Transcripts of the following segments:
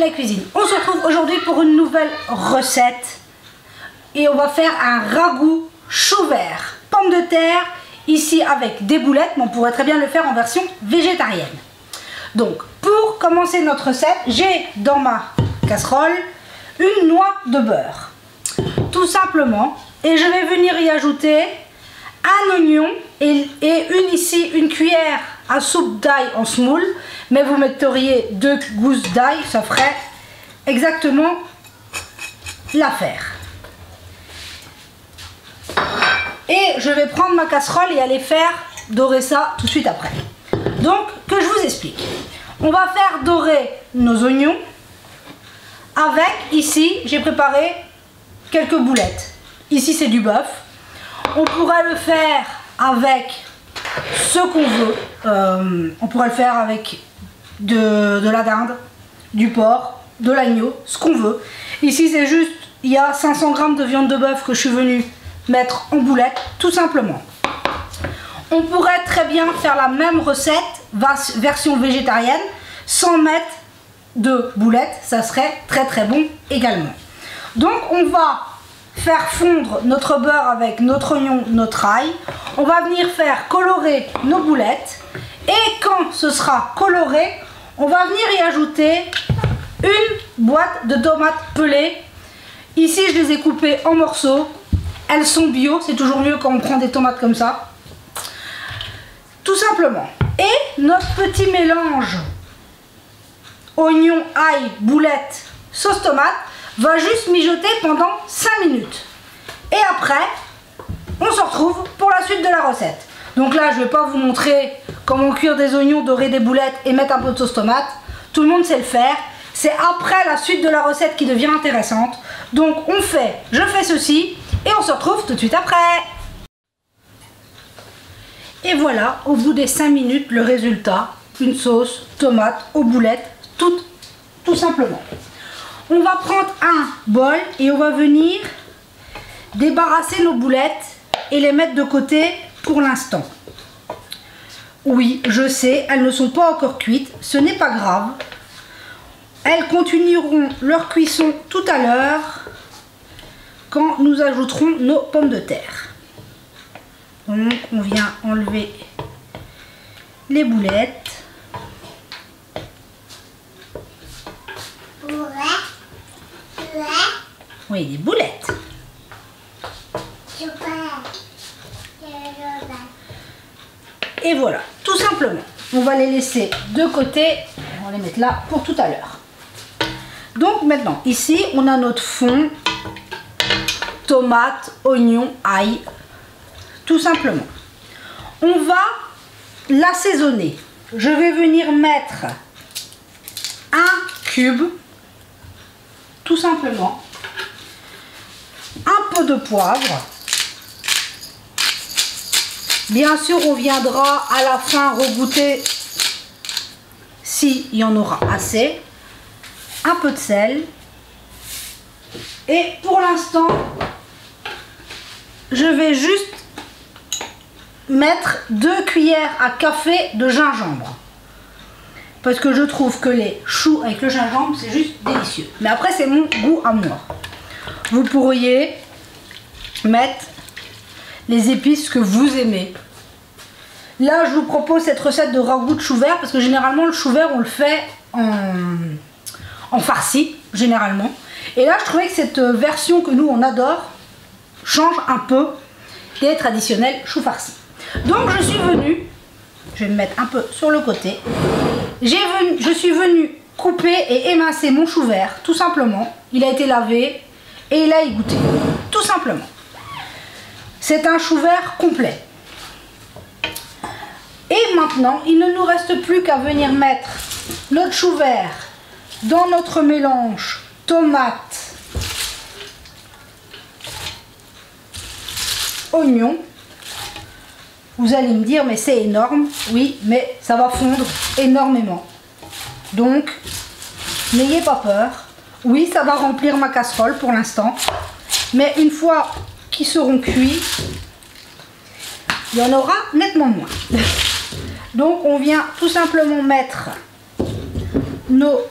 la cuisine. On se retrouve aujourd'hui pour une nouvelle recette. Et on va faire un ragoût chou vert. Pommes de terre, ici avec des boulettes, mais on pourrait très bien le faire en version végétarienne. Donc, pour commencer notre recette, j'ai dans ma casserole une noix de beurre. Tout simplement. Et je vais venir y ajouter un oignon et une cuillère à soupe d'ail en semoule. Mais vous metteriez 2 gousses d'ail, ça ferait exactement l'affaire. Et je vais prendre ma casserole et aller faire dorer ça tout de suite après. Donc, que je vous explique. On va faire dorer nos oignons avec, ici, j'ai préparé quelques boulettes. Ici, c'est du bœuf. On pourrait le faire avec ce qu'on veut. On pourrait le faire avec de la dinde, du porc, de l'agneau, ce qu'on veut. Ici, c'est juste, il y a 500 g de viande de bœuf que je suis venue mettre en boulettes, tout simplement. On pourrait très bien faire la même recette, version végétarienne, sans mettre de boulettes, ça serait très très bon également. Donc on va faire fondre notre beurre avec notre oignon, notre ail. On va venir faire colorer nos boulettes. Et quand ce sera coloré, on va venir y ajouter une boîte de tomates pelées. Ici, je les ai coupées en morceaux. Elles sont bio, c'est toujours mieux quand on prend des tomates comme ça. Tout simplement. Et notre petit mélange oignon, ail, boulettes, sauce tomate va juste mijoter pendant 5 minutes. Et après, on se retrouve pour la suite de la recette. Donc là, je ne vais pas vous montrer comment cuire des oignons, dorer des boulettes et mettre un peu de sauce tomate. Tout le monde sait le faire. C'est après la suite de la recette qui devient intéressante. Donc je fais ceci et on se retrouve tout de suite après. Et voilà, au bout des 5 minutes, le résultat, une sauce tomate aux boulettes, tout simplement. On va prendre un bol et on va venir débarrasser nos boulettes et les mettre de côté pour l'instant. Oui, je sais, elles ne sont pas encore cuites, ce n'est pas grave. Elles continueront leur cuisson tout à l'heure quand nous ajouterons nos pommes de terre. Donc on vient enlever les boulettes. Oui, des boulettes. Et voilà, tout simplement. On va les laisser de côté. On va les mettre là pour tout à l'heure. Donc maintenant, ici, on a notre fond. Tomate, oignon, ail. Tout simplement. On va l'assaisonner. Je vais venir mettre un cube. Tout simplement. Un peu de poivre. Bien sûr, on viendra à la fin regoûter s'il y en aura assez. Un peu de sel. Et pour l'instant, je vais juste mettre 2 cuillères à café de gingembre. Parce que je trouve que les choux avec le gingembre, c'est juste délicieux. Mais après, c'est mon goût à moi. Vous pourriez mettre les épices que vous aimez. Là, je vous propose cette recette de ragoût de chou vert parce que généralement, le chou vert, on le fait en farci, généralement. Et là, je trouvais que cette version que nous, on adore, change un peu des traditionnels chou farci. Donc, je suis venue, je vais me mettre un peu sur le côté. Je suis venue couper et émincer mon chou vert, tout simplement. Il a été lavé et il a égoutté, tout simplement. C'est un chou vert complet. Et maintenant, il ne nous reste plus qu'à venir mettre notre chou vert dans notre mélange tomate, oignon. Vous allez me dire, mais c'est énorme. Oui, mais ça va fondre énormément. Donc, n'ayez pas peur. Oui, ça va remplir ma casserole pour l'instant. Mais une fois qu'ils seront cuits, il y en aura nettement moins. Donc, on vient tout simplement mettre notre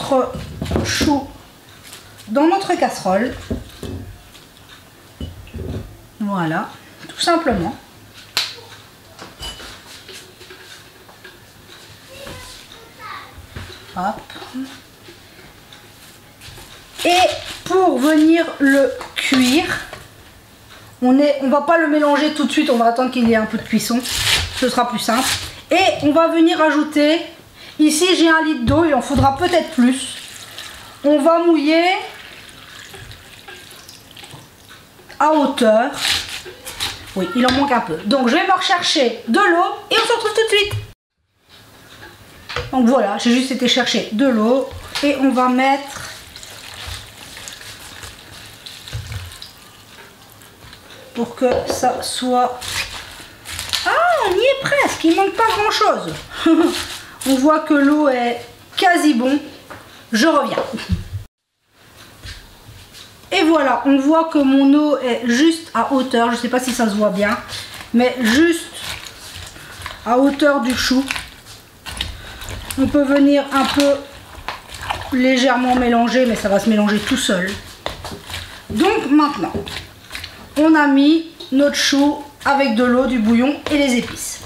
notre chou dans notre casserole. Voilà, tout simplement. Hop. Et pour venir le cuire, on va pas le mélanger tout de suite, on va attendre qu'il y ait un peu de cuisson, ce sera plus simple. Et on va venir ajouter, ici j'ai 1 litre d'eau, il en faudra peut-être plus. On va mouiller à hauteur. Oui, il en manque un peu. Donc je vais me rechercher de l'eau et on se retrouve tout de suite. Donc voilà, j'ai juste été chercher de l'eau et on va mettre pour que ça soit... Ah, on y est presque, il manque pas grand chose. On voit que l'eau est quasi bon. Je reviens. Et voilà, on voit que mon eau est juste à hauteur. Je ne sais pas si ça se voit bien, mais juste à hauteur du chou. On peut venir un peu légèrement mélanger, mais ça va se mélanger tout seul. Donc maintenant, on a mis notre chou avec de l'eau, du bouillon et les épices.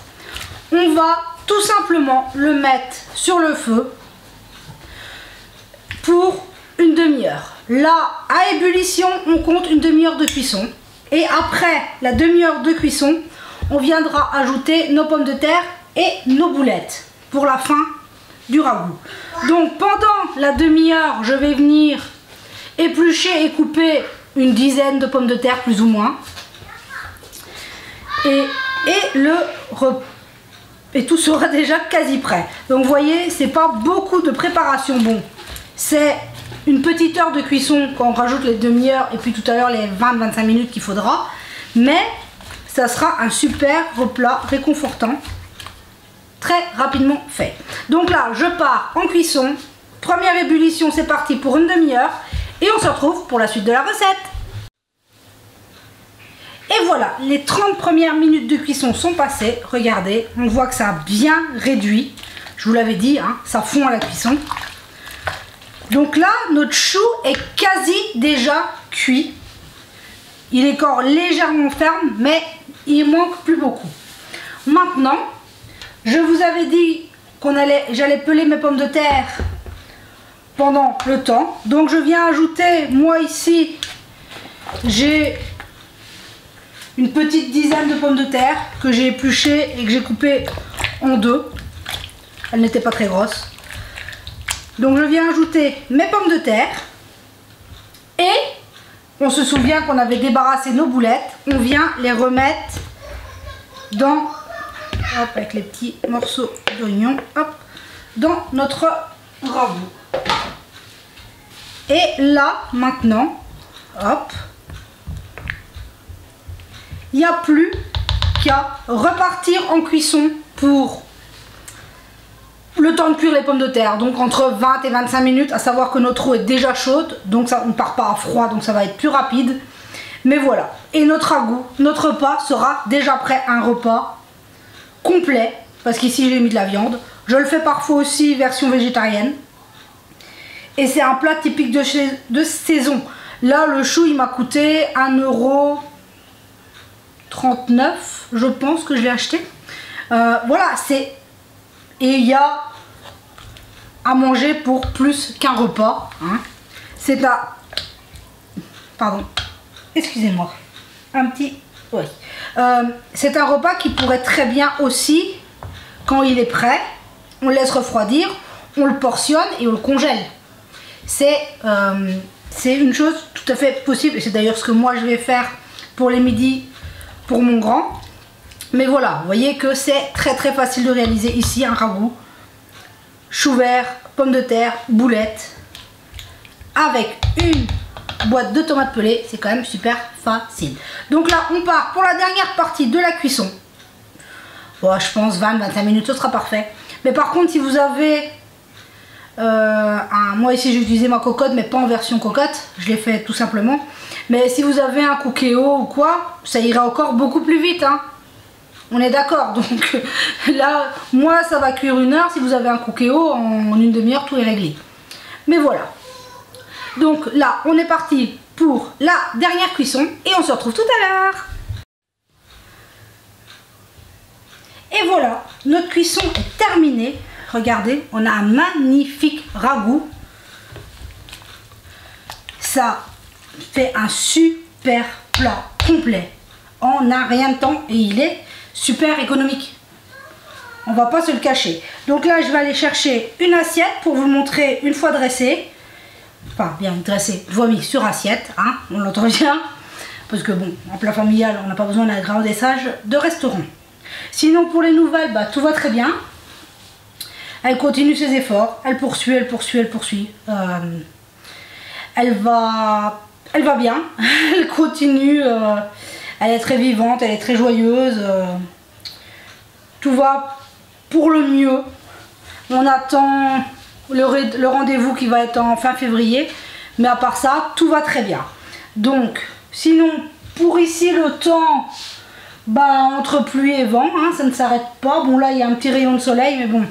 On va tout simplement le mettre sur le feu pour une demi-heure. Là, à ébullition, on compte une demi-heure de cuisson. Et après la demi-heure de cuisson, on viendra ajouter nos pommes de terre et nos boulettes pour la fin du ragoût. Donc pendant la demi-heure, je vais venir éplucher et couper une dizaine de pommes de terre plus ou moins. Et tout sera déjà quasi prêt. Donc vous voyez, c'est pas beaucoup de préparation. Bon, c'est une petite heure de cuisson quand on rajoute les demi-heures et puis tout à l'heure les 20-25 minutes qu'il faudra. Mais ça sera un super replat réconfortant, très rapidement fait. Donc là, je pars en cuisson. Première ébullition, c'est parti pour une demi-heure. Et on se retrouve pour la suite de la recette. Et voilà, les 30 premières minutes de cuisson sont passées. Regardez, on voit que ça a bien réduit. Je vous l'avais dit, hein, ça fond à la cuisson. Donc là, notre chou est quasi déjà cuit. Il est encore légèrement ferme, mais il manque plus beaucoup. Maintenant, je vous avais dit j'allais peler mes pommes de terre pendant le temps. Donc je viens ajouter, moi ici, j'ai une petite dizaine de pommes de terre que j'ai épluchées et que j'ai coupées en deux. Elles n'étaient pas très grosses. Donc je viens ajouter mes pommes de terre. Et on se souvient qu'on avait débarrassé nos boulettes. On vient les remettre dans, hop, avec les petits morceaux d'oignon, hop, dans notre ragoût. Et là, maintenant, hop, il n'y a plus qu'à repartir en cuisson pour le temps de cuire les pommes de terre. Donc entre 20 et 25 minutes, à savoir que notre eau est déjà chaude. Donc ça, on ne part pas à froid, donc ça va être plus rapide. Mais voilà. Et notre ragoût, notre repas sera déjà prêt. Un repas complet. Parce qu'ici j'ai mis de la viande. Je le fais parfois aussi version végétarienne. Et c'est un plat typique de saison. Là, le chou, il m'a coûté 1,39 €, je pense que je l'ai acheté. Voilà, c'est... Et il y a à manger pour plus qu'un repas. Hein. C'est à... Pardon. Excusez-moi. Un petit... Oui. C'est un repas qui pourrait très bien aussi, quand il est prêt, on le laisse refroidir, on le portionne et on le congèle. C'est une chose tout à fait possible. Et c'est d'ailleurs ce que moi je vais faire pour les midis pour mon grand. Mais voilà, vous voyez que c'est très très facile de réaliser ici un ragoût. Chou vert, pommes de terre, boulettes. Avec une boîte de tomates pelées, c'est quand même super facile. Donc là, on part pour la dernière partie de la cuisson. Bon, je pense 20-25 minutes, ce sera parfait. Mais par contre, si vous avez... moi ici j'ai utilisé ma cocotte, mais pas en version cocotte. Je l'ai fait tout simplement. Mais si vous avez un Cookéo ou quoi, ça ira encore beaucoup plus vite, hein. On est d'accord, donc là, moi ça va cuire 1 heure. Si vous avez un Cookéo, en une demi-heure, tout est réglé. Mais voilà. Donc là, on est parti pour la dernière cuisson et on se retrouve tout à l'heure. Et voilà, notre cuisson est terminée. Regardez, on a un magnifique ragoût. Ça fait un super plat complet en un rien de temps et il est super économique. On va pas se le cacher. Donc là, je vais aller chercher une assiette pour vous montrer une fois dressée. Enfin, bien dressée, vomi sur assiette, hein, on l'entend bien. Parce que bon, en plat familial, on n'a pas besoin d'un grand dressage de restaurant. Sinon, pour les nouvelles, bah, tout va très bien. Elle continue ses efforts, elle poursuit, elle poursuit, elle poursuit. Elle va bien, elle continue, elle est très vivante, elle est très joyeuse. Tout va pour le mieux. On attend le rendez-vous qui va être en fin février, mais à part ça, tout va très bien. Donc, sinon, pour ici, le temps, bah, entre pluie et vent, hein, ça ne s'arrête pas. Bon, là, il y a un petit rayon de soleil, mais bon,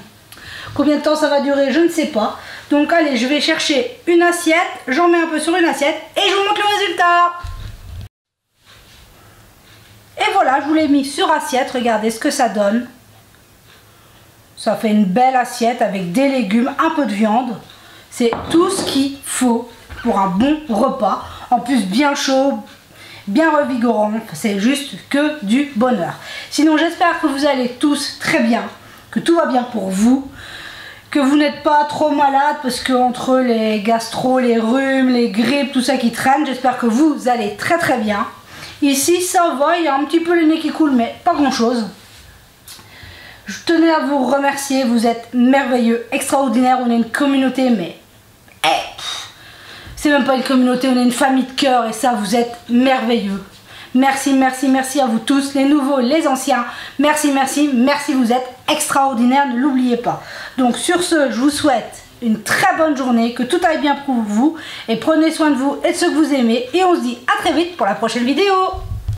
combien de temps ça va durer, je ne sais pas. Donc, allez, je vais chercher une assiette, j'en mets un peu sur une assiette et je vous montre le résultat. Et voilà, je vous l'ai mis sur assiette, regardez ce que ça donne. Ça fait une belle assiette avec des légumes, un peu de viande. C'est tout ce qu'il faut pour un bon repas. En plus, bien chaud, bien revigorant. C'est juste que du bonheur. Sinon, j'espère que vous allez tous très bien, que tout va bien pour vous, que vous n'êtes pas trop malade parce que entre les gastro, les rhumes, les grippes, tout ça qui traîne, j'espère que vous allez très très bien. Ici, ça va, il y a un petit peu le nez qui coule, mais pas grand chose. Je tenais à vous remercier, vous êtes merveilleux, extraordinaire, on est une communauté, mais c'est même pas une communauté, on est une famille de cœur et ça, vous êtes merveilleux. Merci, merci, merci à vous tous, les nouveaux, les anciens, merci, merci, merci, vous êtes extraordinaires, ne l'oubliez pas. Donc sur ce, je vous souhaite une très bonne journée, que tout aille bien pour vous et prenez soin de vous et de ceux que vous aimez et on se dit à très vite pour la prochaine vidéo.